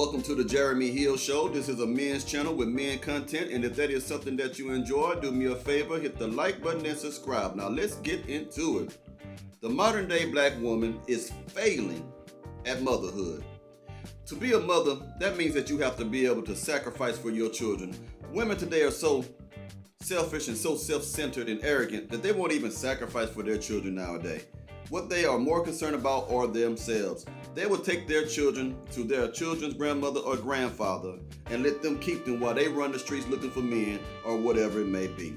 Welcome to the Jeremy Hill Show. This is a men's channel with men content, and if that is something that you enjoy, do me a favor, hit the like button and subscribe. Now let's get into it. The modern day black woman is failing at motherhood. To be a mother, that means that you have to be able to sacrifice for your children. Women today are so selfish and so self-centered and arrogant that they won't even sacrifice for their children nowadays. What they are more concerned about are themselves. They will take their children to their children's grandmother or grandfather and let them keep them while they run the streets looking for men or whatever it may be.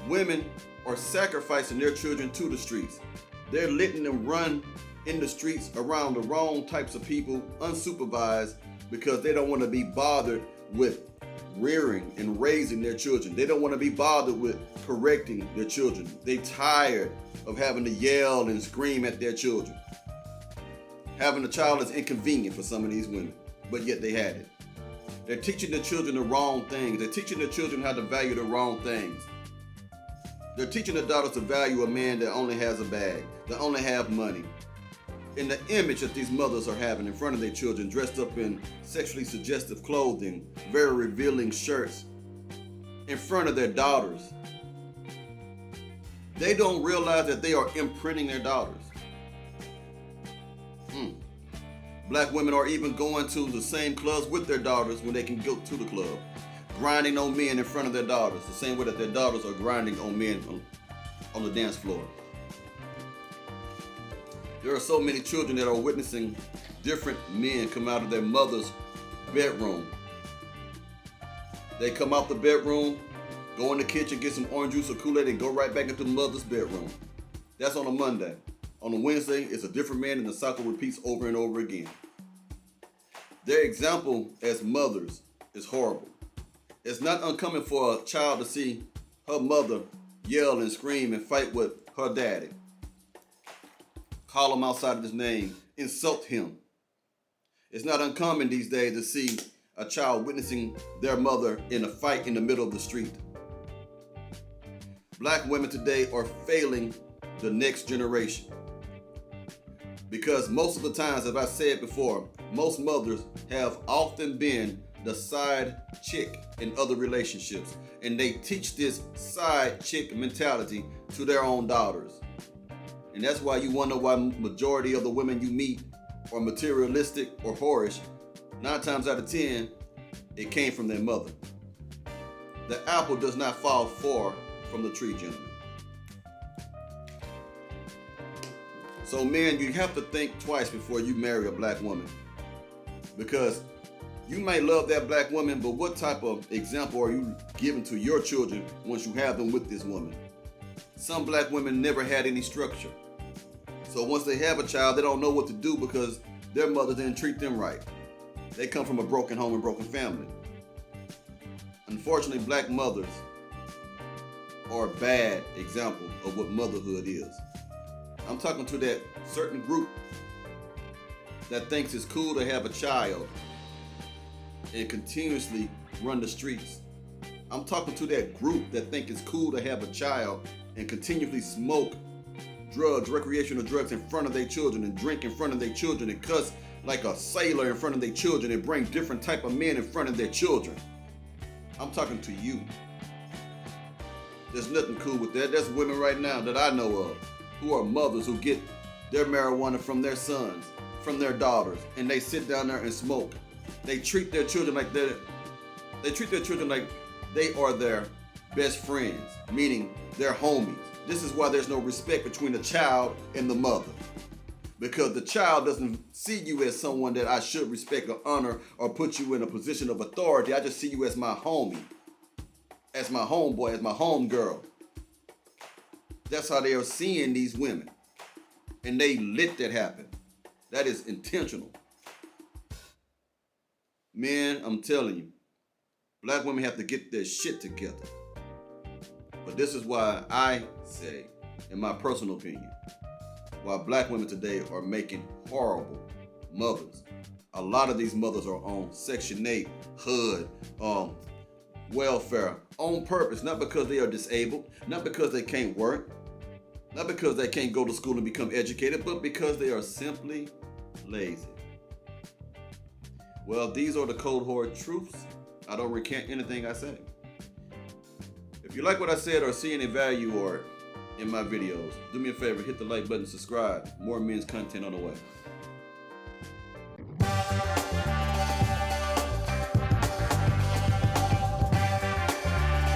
Women are sacrificing their children to the streets. They're letting them run in the streets around the wrong types of people, unsupervised, because they don't want to be bothered with rearing and raising their children. They don't want to be bothered with correcting their children. They're tired of having to yell and scream at their children. Having a child is inconvenient for some of these women, but yet they had it. They're teaching their children the wrong things. They're teaching their children how to value the wrong things. They're teaching their daughters to value a man that only has a bag, that only have money. And the image that these mothers are having in front of their children, dressed up in sexually suggestive clothing, very revealing shirts, in front of their daughters. They don't realize that they are imprinting their daughters. Black women are even going to the same clubs with their daughters when they can go to the club, grinding on men in front of their daughters, the same way that their daughters are grinding on men on the dance floor. There are so many children that are witnessing different men come out of their mother's bedroom. They come out the bedroom, go in the kitchen, get some orange juice or Kool-Aid, and go right back into the mother's bedroom. That's on a Monday. On a Wednesday, it's a different man, and the cycle repeats over and over again. Their example as mothers is horrible. It's not uncommon for a child to see her mother yell and scream and fight with her daddy. Call him outside of his name, insult him. It's not uncommon these days to see a child witnessing their mother in a fight in the middle of the street. Black women today are failing the next generation. Because most of the times, as I said before, most mothers have often been the side chick in other relationships. And they teach this side chick mentality to their own daughters. And that's why you wonder why majority of the women you meet are materialistic or whorish. 9 times out of 10, it came from their mother. The apple does not fall far from the tree, gentlemen. So men, you have to think twice before you marry a black woman. Because you might love that black woman, but what type of example are you giving to your children once you have them with this woman? Some black women never had any structure. So once they have a child, they don't know what to do because their mother didn't treat them right. They come from a broken home and broken family. Unfortunately, black mothers are a bad example of what motherhood is. I'm talking to that certain group that thinks it's cool to have a child and continuously run the streets. I'm talking to that group that think it's cool to have a child and continually smoke drugs, recreational drugs in front of their children and drink in front of their children and cuss like a sailor in front of their children and bring different type of men in front of their children. I'm talking to you. There's nothing cool with that. There's women right now that I know of who are mothers who get their marijuana from their sons, from their daughters, and they sit down there and smoke. They treat their children like they are their best friends, meaning they're homies. This is why there's no respect between the child and the mother. Because the child doesn't see you as someone that I should respect or honor or put you in a position of authority. I just see you as my homie, as my homeboy, as my homegirl. That's how they are seeing these women. And they let that happen. That is intentional. Men, I'm telling you, black women have to get their shit together. But this is why I say, in my personal opinion, why black women today are making horrible mothers. A lot of these mothers are on Section 8, HUD, welfare, on purpose, not because they are disabled, not because they can't work, not because they can't go to school and become educated, but because they are simply lazy. Well, these are the cold hard truths. I don't recant anything I say. If you like what I said or see any value or in my videos, do me a favor, hit the like button, subscribe. More men's content on the way.